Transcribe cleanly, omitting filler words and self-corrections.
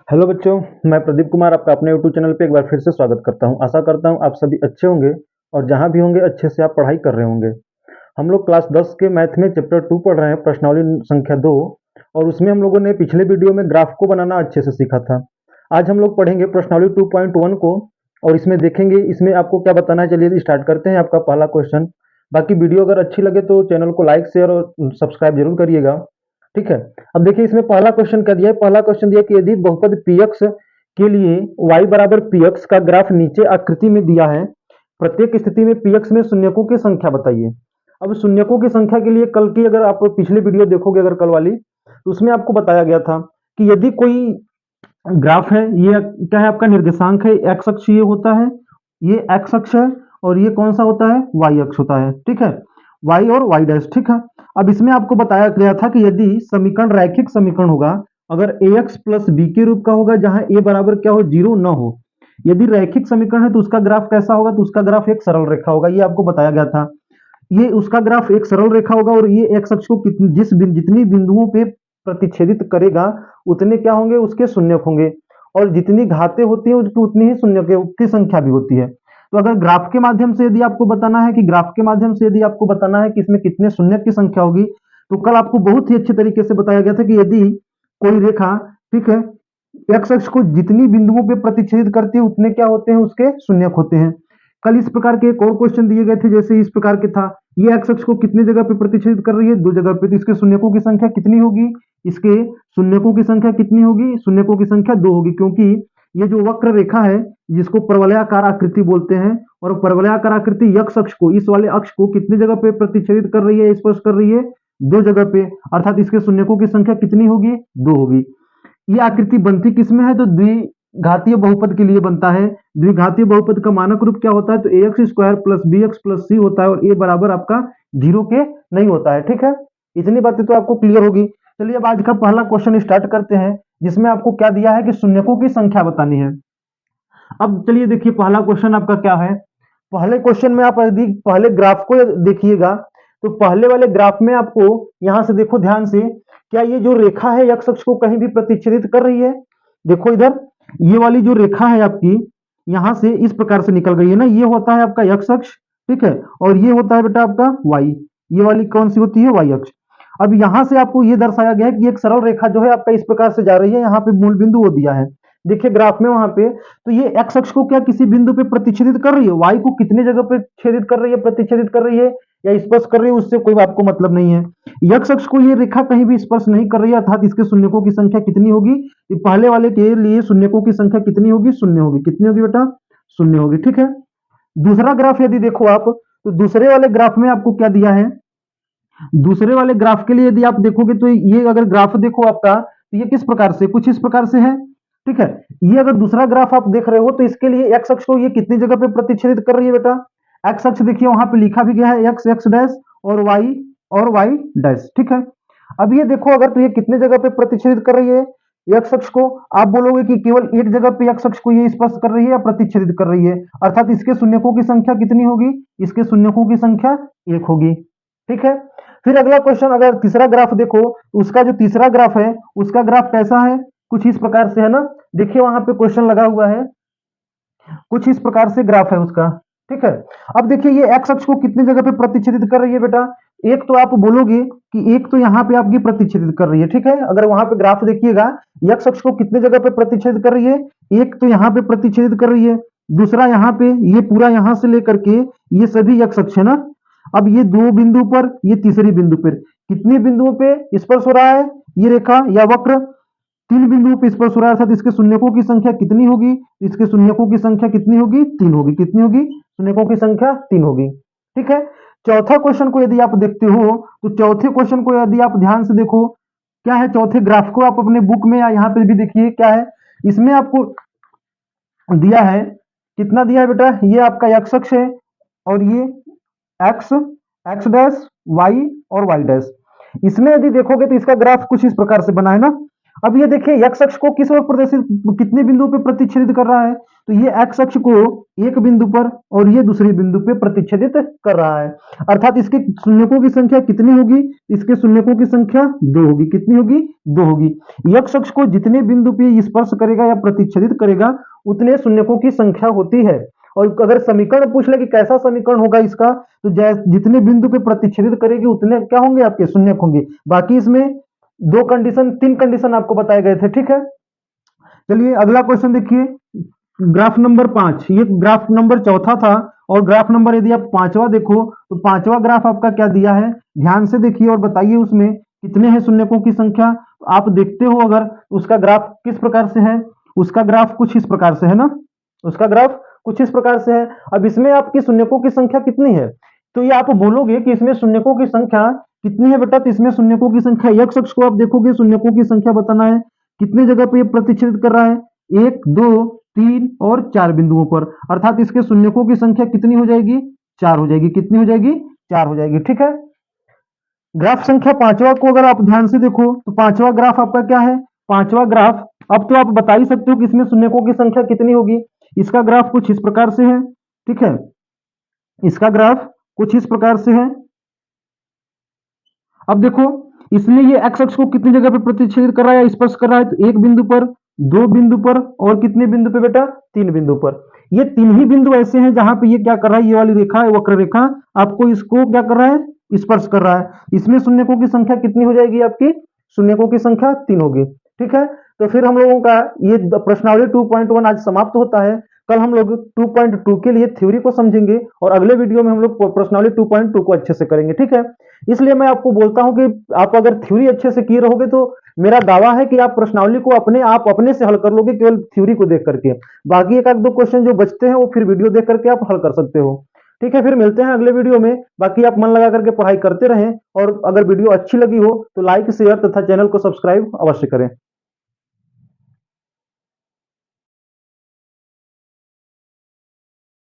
Hello बच्चों, मैं प्रदीप कुमार आपका अपने यूट्यूब चैनल पे एक बार फिर से स्वागत करता हूं। आशा करता हूं आप सभी अच्छे होंगे और जहां भी होंगे अच्छे से आप पढ़ाई कर रहे होंगे। हम लोग क्लास 10 के मैथ में चैप्टर 2 पढ़ रहे हैं, प्रश्नावली संख्या 2। और उसमें हम लोगों ने पिछले वीडियो में ग्राफ को बनाना अच्छे से सीखा था। आज हम लोग पढ़ेंगे प्रश्नावली 2.1 को और इसमें देखेंगे इसमें आपको क्या बताना है। चलिए स्टार्ट करते हैं आपका पहला क्वेश्चन। बाकी वीडियो अगर अच्छी लगे तो चैनल को लाइक शेयर और सब्सक्राइब जरूर करिएगा, ठीक है। अब देखिए इसमें पहला क्वेश्चन क्या दिया है। पहला क्वेश्चन दिया कि यदि बहुपद px के लिए y बराबर px का ग्राफ नीचे आकृति में दिया है, प्रत्येक स्थिति में px में शून्यकों की संख्या बताइए। अब शून्यकों की संख्या के लिए कल की अगर आप पिछली वीडियो देखोगे अगर कल वाली, तो उसमें आपको बताया गया था कि यदि कोई ग्राफ है, ये क्या है आपका निर्देशांक है, एक्स अक्ष ये होता है, ये एक्स अक्ष है और ये कौन सा होता है, वाई अक्ष होता है, ठीक है। वाई और वाई डैश, ठीक है। अब इसमें आपको बताया गया था कि यदि समीकरण रैखिक समीकरण होगा, अगर ए एक्स प्लस बी के रूप का होगा जहां ए बराबर क्या हो, जीरो ना हो, यदि रैखिक समीकरण है तो उसका ग्राफ कैसा होगा, तो उसका ग्राफ एक सरल रेखा होगा। ये आपको बताया गया था। ये उसका ग्राफ एक सरल रेखा होगा और ये एक्स अक्ष को जितनी बिंदुओं पे प्रतिच्छेदित करेगा उतने क्या होंगे, उसके शून्यक होंगे। और जितनी घातें होती है उसकी उतनी ही शून्यकों की संख्या भी होती है। तो अगर ग्राफ के माध्यम से यदि आपको बताना है कि ग्राफ के माध्यम से यदि आपको बताना है कि इसमें कितने शून्यक की संख्या होगी, तो कल आपको बहुत ही अच्छे तरीके से बताया गया था कि यदि कोई रेखा, ठीक है, एक्स अक्ष को जितनी बिंदुओं पे प्रतिच्छेदित करती है उतने क्या होते हैं, उसके शून्यक होते हैं। कल इस प्रकार के एक और क्वेश्चन दिए गए थे, जैसे इस प्रकार के था, ये एक्स अक्ष को कितनी जगह पे प्रतिच्छेदित कर रही है, दो जगह पे, तो इसके शून्यकों की संख्या कितनी होगी, इसके शून्यकों की संख्या कितनी होगी, शून्यकों की संख्या दो होगी, क्योंकि ये जो वक्र रेखा है जिसको परवलयाकार आकृति बोलते हैं, और परवलयाकार आकृति एक्स अक्ष को, इस वाले अक्ष को कितनी जगह पे प्रतिच्छेदित कर रही है, स्पर्श कर रही है, दो जगह पे, अर्थात इसके शून्यकों की संख्या कितनी होगी, दो होगी। ये आकृति बनती किसमें है, तो द्विघातीय बहुपद के लिए बनता है। द्विघातीय बहुपद का मानक रूप क्या होता है, तो a x square plus b x plus c होता है और ए बराबर आपका जीरो के नहीं होता है, ठीक है। इतनी बातें तो आपको क्लियर होगी। चलिए अब आज का पहला क्वेश्चन स्टार्ट करते हैं, जिसमें आपको क्या दिया है कि शून्यकों की संख्या बतानी है। अब चलिए देखिए पहला क्वेश्चन आपका क्या है। पहले क्वेश्चन में आप यदि पहले ग्राफ को देखिएगा, तो पहले वाले ग्राफ में आपको यहां से देखो ध्यान से, क्या ये जो रेखा है एक्स अक्ष को कहीं भी प्रतिच्छेदित कर रही है। देखो इधर, ये वाली जो रेखा है आपकी यहां से इस प्रकार से निकल गई है ना, ये होता है आपका एक्स अक्ष, ठीक है, और ये होता है बेटा आपका वाई। ये वाली कौन सी होती है, वाई अक्ष। अब यहां से आपको ये दर्शाया गया है कि एक सरल रेखा जो है आपका इस प्रकार से जा रही है, यहाँ पे मूल बिंदु वो दिया है, देखिए ग्राफ में वहां पे। तो ये एक्स अक्ष को क्या किसी बिंदु पे प्रतिच्छेदित कर रही है, वाई को कितने जगह पे छेदित कर रही है, प्रतिच्छेदित कर रही है या स्पर्श कर रही है, उससे कोई आपको मतलब नहीं है। एक्स अक्ष को ये रेखा कहीं भी स्पर्श नहीं कर रही है, अर्थात इसके शून्यकों की संख्या कितनी होगी, पहले वाले के लिए शून्यकों की संख्या कितनी होगी, शून्य होगी। कितनी होगी बेटा, शून्य होगी, ठीक है। दूसरा ग्राफ यदि देखो आप, तो दूसरे वाले ग्राफ में आपको क्या दिया है, दूसरे वाले ग्राफ के लिए यदि आप देखोगे तो ये अगर ग्राफ देखो आपका, तो ये किस प्रकार से, कुछ इस प्रकार से है, ठीक है। ये अगर दूसरा ग्राफ आप देख रहे हो तो इसके लिए एक्स अक्ष को ये कितनी जगह पे प्रतिच्छेदित कर रही है बेटा, एक्स अक्ष देखिए वहां पे लिखा भी गया है एक्स एक्स डैश और वाई डैश, ठीक है। अब ये देखो अगर तो ये कितने जगह पे प्रतिच्छेदित कर रही है एक्स अक्ष को, आप बोलोगे कि केवल एक जगह पे एक्स अक्ष को ये स्पर्श कर रही है या प्रतिच्छेदित कर रही है, अर्थात इसके शून्यकों की संख्या कितनी होगी, इसके शून्यकों की संख्या एक होगी, ठीक है। फिर अगला क्वेश्चन, अगर तीसरा ग्राफ देखो तो उसका जो तीसरा ग्राफ है उसका ग्राफ कैसा है, कुछ इस प्रकार से है ना। देखिए वहां पे क्वेश्चन लगा हुआ है, कुछ इस प्रकार से ग्राफ है उसका, ठीक है। अब देखिए ये एक्स अक्ष को कितनी जगह पे प्रतिच्छेदित कर रही है बेटा, एक तो आप बोलोगे कि एक तो यहाँ पे आपकी प्रतिच्छेदित कर रही है, ठीक है। अगर वहां पे ग्राफ देखिएगा, एक्स अक्ष को कितने जगह पे प्रतिच्छेदित कर रही है, एक तो यहाँ पे प्रतिच्छेदित कर रही है, दूसरा यहाँ पे, ये पूरा यहाँ से लेकर के ये सभी एक्स अक्ष है ना। अब ये दो बिंदु पर, ये तीसरी बिंदु पर, कितने बिंदुओं पे स्पर्श हो रहा है ये रेखा या वक्र, तीन बिंदुओं पे स्पर्श हो रहा है, अर्थात इसके शून्यकों की संख्या कितनी होगी, इसके शून्यकों की संख्या कितनी होगी, तीन होगी। कितनी होगी, शून्यकों की संख्या तीन होगी, ठीक है। चौथा क्वेश्चन को यदि आप देखते हो, तो चौथे क्वेश्चन को यदि आप ध्यान से देखो, क्या है चौथे ग्राफ को आप अपने बुक में या यहाँ पे भी देखिए क्या है। इसमें आपको दिया है, कितना दिया है बेटा, ये आपका एक्स अक्ष है और ये एक्स एक्स डैश वाई और वाई डैश। इसमें यदि देखोगे तो इसका ग्राफ कुछ इस प्रकार से बना है ना। अब ये देखिए x अक्ष को किस ओर प्रदर्शित कितने बिंदुओं पे प्रतिच्छेदित कर रहा है, तो ये x अक्ष को एक बिंदु पर और ये दूसरे बिंदु पे प्रतिच्छेदित कर रहा है। अर्थात इसके शून्यकों की संख्या कितनी होगी, इसके शून्यकों की संख्या 2 होगी। कितनी होगी, 2 होगी। x अक्ष को जितने बिंदु पे स्पर्श करेगा या प्रतिच्छेदित करेगा उतने शून्यकों की संख्या होती है। और अगर समीकरण पूछ ले कि कैसा समीकरण होगा इसका, तो जितने बिंदु पे प्रतिच्छेदित करेगी उतने क्या होंगे, आपके शून्यक होंगे। बाकी इसमें दो कंडीशन, तीन कंडीशन आपको बताए गए थे, ठीक है। चलिए अगला क्वेश्चन देखिए, ग्राफ नंबर 5। ये ग्राफ नंबर चौथा था और ग्राफ नंबर यदि आप पांचवा देखो तो पांचवा ग्राफ आपका क्या दिया है, ध्यान से देखिए और बताइए उसमें कितने हैं शून्यकों की संख्या। आप देखते हो अगर उसका ग्राफ किस प्रकार से है, उसका ग्राफ कुछ इस प्रकार से है ना, उसका ग्राफ कुछ इस प्रकार से है। अब इसमें आपकी शून्यकों की संख्या कितनी है, तो ये आप बोलोगे कि इसमें शून्यकों की संख्या कितनी है बेटा, तो इसमें शून्यकों की संख्या x अक्ष को आप देखोगे शून्यकों की संख्या बताना है कितने जगह पे ये प्रतिच्छेदित कर रहा है, 1 2 3 और 4 बिंदुओं पर। अर्थात इसके शून्यकों की संख्या कितनी हो जाएगी, 4 हो जाएगी। कितनी हो जाएगी, 4 हो जाएगी, ठीक है। ग्राफ संख्या पांचवा को अगर आप ध्यान से देखो तो पांचवा ग्राफ आपका क्या है, पांचवा ग्राफ, अब तो आप बता ही सकते हो कि इसमें शून्यकों की संख्या कितनी होगी। इसका ग्राफ कुछ इस प्रकार से है, ठीक है, इसका ग्राफ कुछ इस प्रकार से है। अब देखो इसमें ये एक्स अक्ष को कितनी जगह पे प्रतिच्छेदित कर रहा है या स्पर्श कर रहा है, तो एक बिंदु पर, दो बिंदु पर और कितने बिंदु पे बेटा, तीन बिंदु पर। ये तीन ही बिंदु ऐसे हैं जहां पे ये क्या कर रहा है, ये वाली रेखा है वक्र रेखा आपको इसको क्या कर रहा है, स्पर्श कर रहा है। इसमें शून्यकों की संख्या कितनी हो जाएगी आपकी, शून्यकों की संख्या 3 होगी, ठीक है। तो फिर हम लोगों का ये प्रश्नावली 2.1 आज समाप्त होता है। कल हम लोग 2.2 के लिए थ्योरी को समझेंगे और अगले वीडियो में हम लोग प्रश्नावली 2.2 को अच्छे से करेंगे, ठीक है। इसलिए मैं आपको बोलता हूं कि आप अगर थ्योरी अच्छे से किए रहोगे तो मेरा दावा है कि आप प्रश्नावली को अपने से हल कर लोगे केवल थ्योरी को देख करके। बाकी एक आध दो क्वेश्चन जो बचते हैं वो फिर वीडियो देख करके आप हल कर सकते हो, ठीक है। फिर मिलते हैं अगले वीडियो में। बाकी आप मन लगा करके पढ़ाई करते रहें और अगर वीडियो अच्छी लगी हो तो लाइक शेयर तथा चैनल को सब्सक्राइब अवश्य करें।